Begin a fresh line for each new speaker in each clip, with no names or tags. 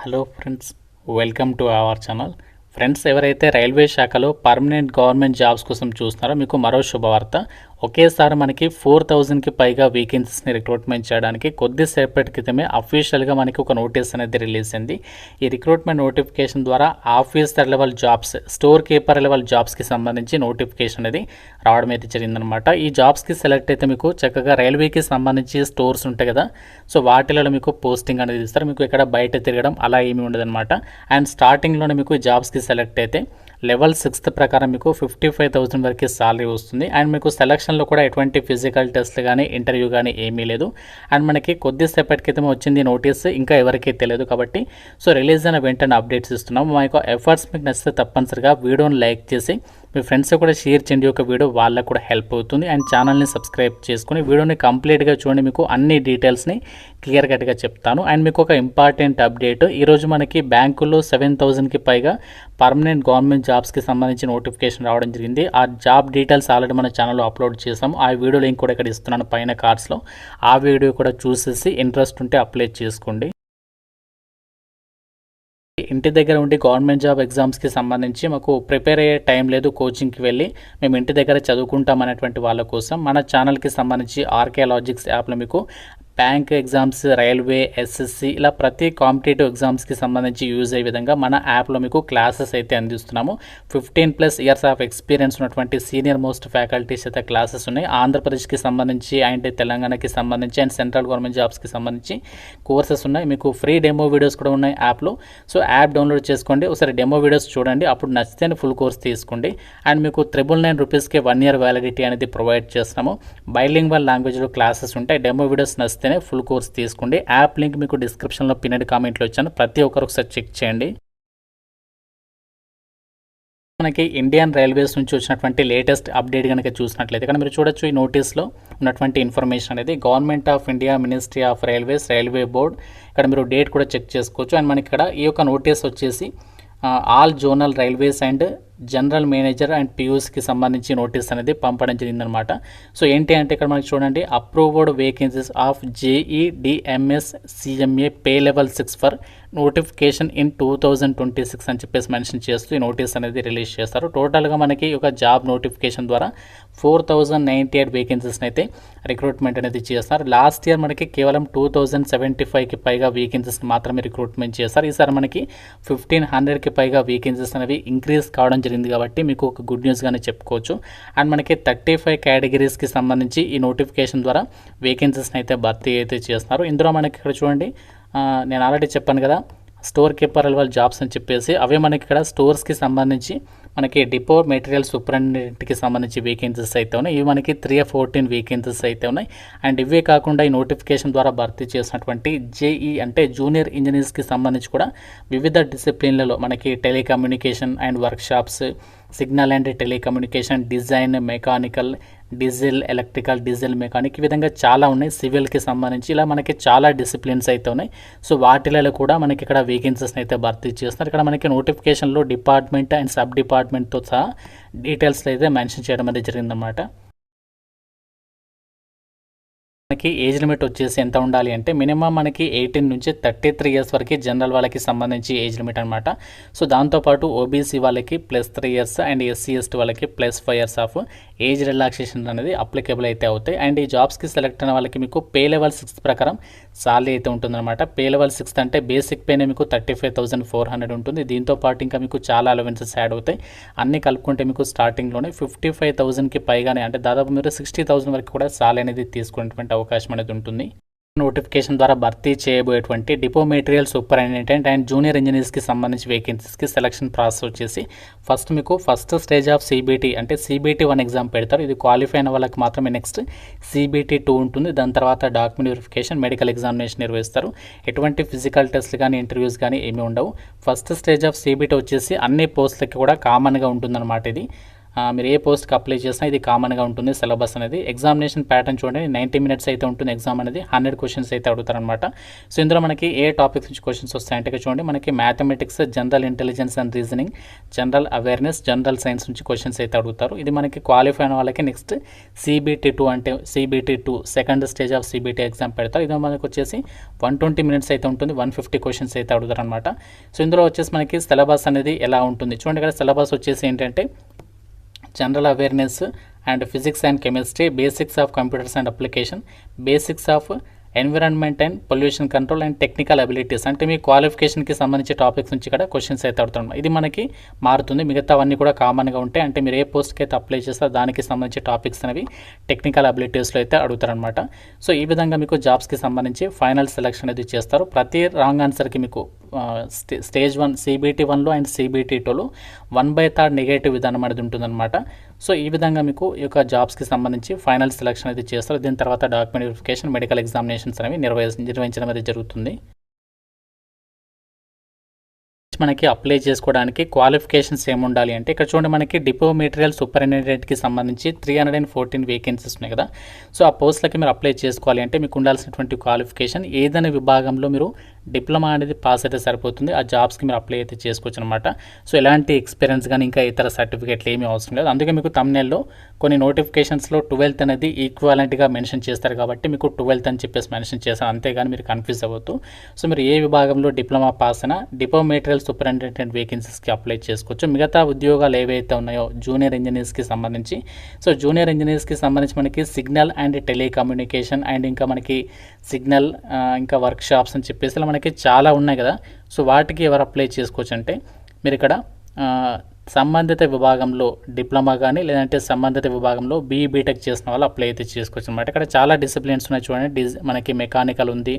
Hello friends, welcome to our channel. Friends, ఎవరైతే railway శాఖలో permanent government jobs కోసం చూస్తున్నారో మీకు మరో శుభవార్త. ఒకేసారి మనకి 4000కి పైగా వేకెన్సీస్ని రిక్రూట్మెంట్ చేయడానికి కొద్దిసేపటి క్రితమే అఫీషియల్గా మనకి ఒక నోటీస్ అనేది రిలీజ్ అయింది. ఈ రిక్రూట్మెంట్ నోటిఫికేషన్ ద్వారా officer level jobs, store keeper level జాబ్స్కి సంబంధించి నోటిఫికేషన్ అనేది రావడం అయితే జరిగిందనమాట. ఈ జాబ్స్కి సెలెక్ట్ అయితే మీకు చక్కగా రైల్వేకి సంబంధించి స్టోర్స్ ఉంటాయి కదా, సో వాటిలో మీకు పోస్టింగ్ అనేది ఇస్తారు. మీకు ఇక్కడ బయట తిరగడం అలా ఏమీ ఉండదన్నమాట. అండ్ స్టార్టింగ్లోనే మీకు జాబ్స్కి సెలెక్ట్ అయితే లెవెల్ 6 ప్రకారం మీకు 55,000 వరకు సాలరీ వస్తుంది. అండ్ మీకు సెలక్షన్లో కూడా ఎటువంటి ఫిజికల్ టెస్ట్ కానీ ఇంటర్వ్యూ కానీ ఏమీ లేదు. అండ్ మనకి కొద్దిసేపటి క్రితం వచ్చింది నోటీస్, ఇంకా ఎవరికీ తెలియదు కాబట్టి సో రిలీజ్ అయిన వెంటనే అప్డేట్స్ ఇస్తున్నాం. మా యొక్క ఎఫర్ట్స్ మీకు నచ్చితే తప్పనిసరిగా వీడియోని లైక్ చేసి మీ ఫ్రెండ్స్ కూడా షేర్ చేయండి. ఒక వీడియో వాళ్ళకు కూడా హెల్ప్ అవుతుంది. అండ్ ఛానల్ని సబ్స్క్రైబ్ చేసుకుని వీడియోని కంప్లీట్గా చూడండి. మీకు అన్ని డీటెయిల్స్ని క్లియర్ కట్గా చెప్తాను. అండ్ మీకు ఒక ఇంపార్టెంట్ అప్డేట్, ఈరోజు మనకి బ్యాంకుల్లో 7,000కి పైగా పర్మనెంట్ గవర్నమెంట్ జాబ్స్కి సంబంధించి నోటిఫికేషన్ రావడం జరిగింది. ఆ జాబ్ డీటెయిల్స్ ఆల్రెడీ మన ఛానల్లో అప్లోడ్ చేసాము. ఆ వీడియో లింక్ కూడా ఇక్కడ ఇస్తున్నాను పైన కార్డ్స్లో. ఆ వీడియో కూడా చూసేసి ఇంట్రెస్ట్ ఉంటే అప్లై చేసుకోండి. ఇంటి దగ్గర ఉండి గవర్నమెంట్ జాబ్ ఎగ్జామ్స్కి సంబంధించి మాకు ప్రిపేర్ అయ్యే టైం లేదు, కోచింగ్కి వెళ్ళి మేము ఇంటి దగ్గర చదువుకుంటాం అనేటువంటి వాళ్ళ కోసం మన ఛానల్కి సంబంధించి ఆర్కే లాజిక్స్ యాప్లో మీకు బ్యాంక్ ఎగ్జామ్స్, రైల్వే, ఎస్ఎస్సి ఇలా ప్రతి కాంపిటేటివ్ ఎగ్జామ్స్కి సంబంధించి యూజ్ అయ్యే విధంగా మన యాప్లో మీకు క్లాసెస్ అయితే అందిస్తున్నాము. 15+ ఇయర్స్ ఆఫ్ ఎక్స్పీరియన్స్ ఉన్నటువంటి సీనియర్ మోస్ట్ ఫ్యాకల్టీస్ అయితే క్లాసెస్ ఉన్నాయి. ఆంధ్రప్రదేశ్కి సంబంధించి అండ్ తెలంగాణకి సంబంధించి అండ్ సెంట్రల్ గవర్నమెంట్ జాబ్స్కి సంబంధించి కోర్సెస్ ఉన్నాయి. మీకు ఫ్రీ డెమో వీడియోస్ కూడా ఉన్నాయి యాప్లో. సో యాప్ డౌన్లోడ్ చేసుకోండి, ఒకసారి డెమో వీడియోస్ చూడండి, అప్పుడు నచ్చితే ఫుల్ కోర్స్ తీసుకోండి. అండ్ మీకు 999 రూపీస్కి 1 year వ్యాలిడిటీ అనేది ప్రొవైడ్ చేస్తున్నాము. బైలింగ్వల్ లాంగ్వేజ్లో క్లాసెస్ ఉంటాయి. డెమో వీడియోస్ నచ్చితే ఫుల్ కోర్స్ తీసుకోండి. యాప్ లింక్ మీకు డిస్క్రిప్షన్లో పిన్నెడ్ కామెంట్లో ఇచ్చాను, ప్రతి ఒక్కరు ఒకసారి చెక్ చేయండి. మనకి ఇండియన్ రైల్వేస్ నుంచి వచ్చినటువంటి లేటెస్ట్ అప్డేట్ కనుక చూసినట్లయితే ఇక్కడ మీరు చూడొచ్చు, ఈ నోటీస్లో ఉన్నటువంటి ఇన్ఫర్మేషన్ అనేది government of India, ministry of railways, railway board. ఇక్కడ మీరు డేట్ కూడా చెక్ చేసుకోవచ్చు. అండ్ మనకి ఇక్కడ ఈ యొక్క నోటీస్ వచ్చేసి all zonal railways and general manager and పియూస్కి సంబంధించి నోటీస్ అనేది పంపడం జరిగిందనమాట. సో ఏంటి అంటే ఇక్కడ మనకి చూడండి, approved vacancies of JEDMS CMA pay level 6 for notification in 2026 అని చెప్పేసి మెన్షన్ చేస్తూ ఈ నోటీస్ అనేది రిలీజ్ చేస్తారు. టోటల్గా మనకి ఒక జాబ్ నోటిఫికేషన్ ద్వారా 4,098 వేకెన్సీస్ని అయితే రిక్రూట్మెంట్ అనేది చేస్తారు. లాస్ట్ ఇయర్ మనకి కేవలం 2,075కి పైగా వేకెన్సీస్ని మాత్రమే రిక్రూట్మెంట్ చేస్తారు. ఈసారి మనకి 1,500కి పైగా వేకెన్సీస్ అనేవి ఇంక్రీజ్ కావడం జరిగింది కాబట్టి మీకు ఒక గుడ్ న్యూస్గానే చెప్పుకోవచ్చు. అండ్ మనకి 35 కేటగిరీస్కి సంబంధించి ఈ నోటిఫికేషన్ ద్వారా వేకెన్సీస్ని అయితే భర్తీ అయితే చేస్తున్నారు. ఇందులో మనకి ఇక్కడ చూడండి, నేను ఆల్రెడీ చెప్పాను కదా స్టోర్ కీపర్ లెవెల్ జాబ్స్ అని చెప్పేసి, అవే మనకి ఇక్కడ స్టోర్స్కి సంబంధించి మనకి డిపో మెటీరియల్ సూపరింటెండెంట్కి సంబంధించి వేకెన్సీస్ అయితే ఉన్నాయి. ఇవి మనకి 314 వేకెన్సీస్ అయితే ఉన్నాయి. అండ్ ఇవే కాకుండా ఈ నోటిఫికేషన్ ద్వారా భర్తీ చేసినటువంటి JE అంటే జూనియర్ ఇంజనీర్స్కి సంబంధించి కూడా వివిధ డిసిప్లిన్లలో మనకి telecommunication and workshops, signal and telecommunication, design, mechanical, diesel, electrical, diesel mechanic, ఈ విధంగా చాలా ఉన్నాయి. సివిల్కి సంబంధించి ఇలా మనకి చాలా డిసిప్లిన్స్ అయితే ఉన్నాయి. సో వాటిలలో కూడా మనకి ఇక్కడ వేకెన్సీస్ని అయితే భర్తీ చేస్తున్నారు. ఇక్కడ మనకి నోటిఫికేషన్లో డిపార్ట్మెంట్ అండ్ సబ్ డిపార్ట్మెంట్తో సహా డీటెయిల్స్ అయితే మెన్షన్ చేయడం అనేది జరిగిందన్నమాట. మనకి ఏజ్ లిమిట్ వచ్చేసి ఎంత ఉండాలి అంటే మినిమం మనకి 18 నుంచి 33 ఇయర్స్ వరకు జనరల్ వాళ్ళకి సంబంధించి ఏజ్ లిమిట్ అనమాట. సో దాంతోపాటు ఓబీసీ వాళ్ళకి +3 years అండ్ SC ST వాళ్ళకి +5 years ఆఫ్ ఏజ్ రిలాక్సేషన్ అనేది అప్లికేబుల్ అయితే అవుతాయి. అండ్ ఈ జాబ్స్కి సెలెక్ట్ అయిన వాళ్ళకి మీకు పే లెవెల్ 6 ప్రకారం సాలరీ అయితే ఉంటుందన్నమాట. పే లెవెల్ 6 అంటే బేసిక్ పేనే మీకు 35,400 ఉంటుంది. దీంతో పాటు ఇంకా మీకు చాలా అలవెన్సెస్ యాడ్ అవుతాయి. అన్నీ కలుపుకుంటే మీకు స్టార్టింగ్లోనే 55,000కి పైగానే అంటే దాదాపు మీరు 60,000 వరకు కూడా సాలరీ అనేది తీసుకునేటువంటి అవకాశం అనేది ఉంటుంది. నోటిఫికేషన్ ద్వారా భర్తీ చేయబోయేటువంటి depot material superintendent and junior ఇంజనీర్స్కి సంబంధించి వేకెన్సీస్కి సెలక్షన్ ప్రాసెస్ వచ్చేసి ఫస్ట్ మీకు ఫస్ట్ స్టేజ్ ఆఫ్ CBT అంటే CBT 1 ఎగ్జామ్ పెడతారు. ఇది క్వాలిఫై అయిన వాళ్ళకి మాత్రమే నెక్స్ట్ CBT 2 ఉంటుంది. దాని తర్వాత డాక్యుమెంట్ వెరిఫికేషన్, మెడికల్ ఎగ్జామినేషన్ నిర్వహిస్తారు. ఎటువంటి ఫిజికల్ టెస్ట్లు కానీ ఇంటర్వ్యూస్ కానీ ఏమీ ఉండవు. ఫస్ట్ స్టేజ్ ఆఫ్ CBT వచ్చేసి అన్ని పోస్టులకి కూడా కామన్గా ఉంటుందన్నమాట. ఇది మీరు ఏ పోస్ట్కి అప్లై చేసినా ఇది కామన్గా ఉంటుంది సిలబస్ అనేది. ఎగ్జామినేషన్ ప్యాటర్న్ చూడండి, 90 మినిట్స్ అయితే ఉంటుంది ఎగ్జామ్ అనేది. 100 క్వశ్చన్స్ అయితే అడుగుతారనమాట. సో ఇందులో మనకి ఏ టాపిక్స్ నుంచి క్వశ్చన్స్ వస్తాయంటే చూడండి, మనకి mathematics, general intelligence and reasoning, general awareness, general science నుంచి క్వశ్చన్స్ అయితే అడుగుతారు. ఇది మనకి క్వాలిఫై అయిన వాళ్ళకి నెక్స్ట్ CBT2 అంటే CBT2 second stage of CBT exam పెడతారు. ఇది మనకు వచ్చేసి 120 మినిట్స్ అయితే ఉంటుంది, 150 క్వశ్చన్స్ అయితే అడుగుతారు అనమాట. సో ఇందులో వచ్చేసి మనకి సిలబస్ అనేది ఎలా ఉంటుంది చూడండి. ఇక్కడ సిలబస్ వచ్చేసి ఏంటంటే general awareness and physics and chemistry, basics of computers and application, basics of environment and pollution control and technical abilities. అంటే మీ క్వాలిఫికేషన్కి సంబంధించి టాపిక్స్ నుంచి ఇక్కడ క్వశ్చన్స్ అయితే అడుగుతున్నాం. ఇది మనకి మారుతుంది, మిగతావన్నీ కూడా కామన్గా ఉంటాయి. అంటే మీరు ఏ పోస్ట్కి అయితే అప్లై చేస్తారో దానికి సంబంధించి టాపిక్స్ అనేవి టెక్నికల్ అబిలిటీస్లో అయితే అడుగుతారనమాట. సో ఈ విధంగా మీకు జాబ్స్కి సంబంధించి ఫైనల్ సెలక్షన్ అనేది చేస్తారు. ప్రతి రాంగ్ ఆన్సర్కి మీకు స్టేజ్ 1 CBT1లో అండ్ CBT2లో 1/3 నెగటివ్ విధానం అనేది ఉంటుందన్నమాట. సో ఈ విధంగా మీకు ఈ యొక్క జాబ్స్కి సంబంధించి ఫైనల్ సెలక్షన్ అయితే చేస్తారు. దీని తర్వాత డాక్యుమెంట్ వెరిఫికేషన్, మెడికల్ ఎగ్జామినేషన్స్ అనేవి నిర్వహించడం అనేది జరుగుతుంది. మనకి అప్లై చేసుకోవడానికి క్వాలిఫికేషన్స్ ఏముండాలి అంటే ఇక్కడ చూడండి, మనకి డిపో మెటీరియల్ సూపరింటెండెంట్కి సంబంధించి 314 వేకెన్సీస్ ఉన్నాయి కదా. సో ఆ పోస్టులకి మీరు అప్లై చేసుకోవాలి అంటే మీకు ఉండాల్సినటువంటి క్వాలిఫికేషన్ ఏదైనా విభాగంలో మీరు డిప్లొమా అనేది పాస్ అయితే సరిపోతుంది. ఆ జాబ్స్కి మీరు అప్లై అయితే చేసుకోవచ్చు అనమాట. సో ఎలాంటి ఎక్స్పీరియన్స్ కానీ ఇంకా ఇతర సర్టిఫికేట్లు ఏమీ అవసరం లేదు. అందుకే మీకు తమ్నెల్లో కొన్ని నోటిఫికేషన్స్లో 12th అనేది ఈక్వాలెంట్గా మెన్షన్ చేస్తారు కాబట్టి మీకు 12th అని చెప్పేసి మెన్షన్ చేస్తారు, అంతేగాని మీరు కన్ఫ్యూజ్ అవ్వద్దు. సో మీరు ఏ విభాగంలో డిప్లొమా పాస్ అయినా డిపో మెటీరియల్ సూపరింటెండెంట్ వేకెన్సీస్కి అప్లై చేసుకోవచ్చు. మిగతా ఉద్యోగాలు ఏవైతే ఉన్నాయో జూనియర్ ఇంజనీర్స్కి సంబంధించి, సో జూనియర్ ఇంజనీర్స్కి సంబంధించి మనకి సిగ్నల్ అండ్ టెలికమ్యూనికేషన్ అండ్ ఇంకా మనకి సిగ్నల్ ఇంకా వర్క్ షాప్స్ అని చెప్పేసి మనకి చాలా ఉన్నాయి కదా. సో వాటికి ఎవరు అప్లై చేసుకోవచ్చు అంటే మీరు ఇక్కడ సంబంధిత విభాగంలో డిప్లొమా కానీ లేదంటే సంబంధిత విభాగంలో BTech చేసిన వాళ్ళు అప్లై అయితే చేసుకోవచ్చు అనమాట. ఇక్కడ చాలా డిసిప్లిన్స్ ఉన్నాయి చూడండి. మనకి మెకానికల్ ఉంది,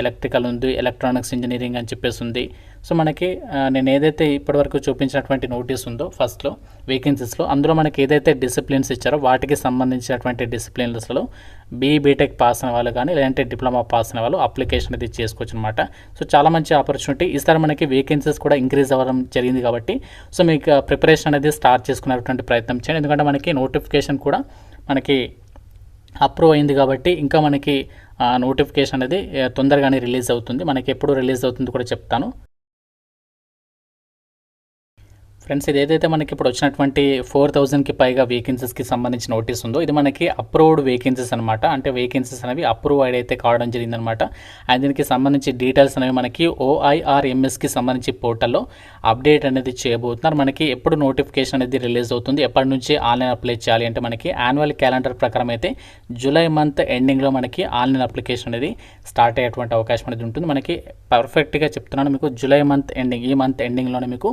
ఎలక్ట్రికల్ ఉంది, ఎలక్ట్రానిక్స్ ఇంజనీరింగ్ అని చెప్పేసి ఉంది. సో మనకి నేను ఏదైతే ఇప్పటివరకు చూపించినటువంటి నోటీస్ ఉందో ఫస్ట్లో వేకెన్సీస్లో, అందులో మనకి ఏదైతే డిసిప్లిన్స్ ఇచ్చారో వాటికి సంబంధించినటువంటి డిసిప్లిన్స్లో BTech పాస్ అయిన వాళ్ళు కానీ లేదంటే డిప్లొమా పాస్ అయిన వాళ్ళు అప్లికేషన్ అయితే చేసుకోవచ్చు అనమాట. సో చాలా మంచి ఆపర్చునిటీ. ఈసారి మనకి వేకెన్సీస్ కూడా ఇంక్రీజ్ అవ్వడం జరిగింది కాబట్టి సో మీకు ప్రిపరేషన్ అనేది స్టార్ట్ చేసుకునేటువంటి ప్రయత్నం చేయండి. ఎందుకంటే మనకి నోటిఫికేషన్ కూడా మనకి అప్రూవ్ అయింది కాబట్టి ఇంకా మనకి నోటిఫికేషన్ అనేది తొందరగానే రిలీజ్ అవుతుంది. మనకి ఎప్పుడు రిలీజ్ అవుతుంది కూడా చెప్తాను. ఫ్రెండ్స్, ఇది ఏదైతే మనకి ఇప్పుడు వచ్చినటువంటి 4000కి పైగా వేకెన్సీస్కి సంబంధించి నోటీస్ ఉందో ఇది మనకి అప్రూవ్డ్ వేకెన్సీస్ అనమాట. అంటే వేకెన్సీస్ అనేవి అప్రూవ్ అయితే కావడం జరిగిందనమాట. అండ్ దీనికి సంబంధించి డీటెయిల్స్ అనేవి మనకి OIRMSకి సంబంధించి పోర్టల్లో అప్డేట్ అనేది చేయబోతున్నారు. మనకి ఎప్పుడు నోటిఫికేషన్ అనేది రిలీజ్ అవుతుంది, ఎప్పటి నుంచి ఆన్లైన్ అప్లై చేయాలి అంటే మనకి యాన్యువల్ క్యాలెండర్ ప్రకారం అయితే జూలై మంత్ ఎండింగ్లో మనకి ఆన్లైన్ అప్లికేషన్ అనేది స్టార్ట్ అయ్యేటువంటి అవకాశం అనేది ఉంటుంది. మనకి పర్ఫెక్ట్గా చెప్తున్నాను మీకు, జూలై మంత్ ఎండింగ్, ఈ మంత్ ఎండింగ్లోనే మీకు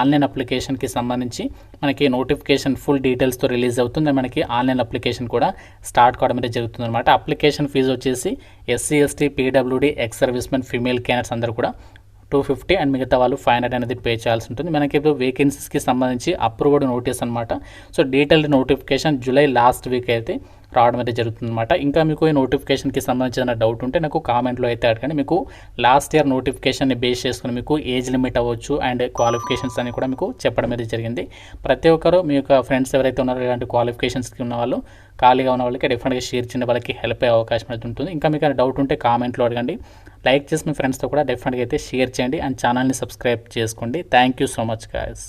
ఆన్లైన్ అప్లికేషన్కి సంబంధించి మనకి నోటిఫికేషన్ ఫుల్ డీటెయిల్స్తో రిలీజ్ అవుతుంది. మనకి ఆన్లైన్ అప్లికేషన్ కూడా స్టార్ట్ కావడం అనేది జరుగుతుంది అనమాట. అప్లికేషన్ ఫీజు వచ్చేసి SC ST PWD ex service men female candidates అందరూ కూడా 250 అండ్ మిగతా వాళ్ళు 500 అనేది పే చేయాల్సి ఉంటుంది. మనకి ఇప్పుడు వేకెన్సీస్కి సంబంధించి అప్రూవ్డ్ నోటీస్ అనమాట. So detailed notification July last week అయితే రావడం అయితే జరుగుతుంది అనమాట. ఇంకా మీకు ఈ నోటిఫికేషన్కి సంబంధించిన డౌట్ ఉంటే నాకు కామెంట్లో అయితే అడగండి. మీకు లాస్ట్ ఇయర్ నోటిఫికేషన్ని బేస్ చేసుకుని మీకు ఏజ్ లిమిట్ అవ్వచ్చు అండ్ క్వాలిఫికేషన్స్ అని కూడా మీకు చెప్పడం అయితే జరిగింది. ప్రతి ఒక్కరు మీ యొక్క ఫ్రెండ్స్ ఎవరైతే ఉన్నారో ఇలాంటి క్వాలిఫికేషన్స్కి ఉన్న వాళ్ళు, ఖాళీగా ఉన్న వాళ్ళకి డెఫినెట్గా షేర్ చేయండి, వాళ్ళకి హెల్ప్ అయ్యే అవకాశం అయితే ఉంటుంది. ఇంకా మీకు డౌట్ ఉంటే కామెంట్లో అడగండి. లైక్ చేసి మీ ఫ్రెండ్స్తో కూడా డెఫినెట్గా అయితే షేర్ చేయండి అండ్ ఛానల్ని సబ్స్క్రైబ్ చేసుకోండి. Thank you so much guys.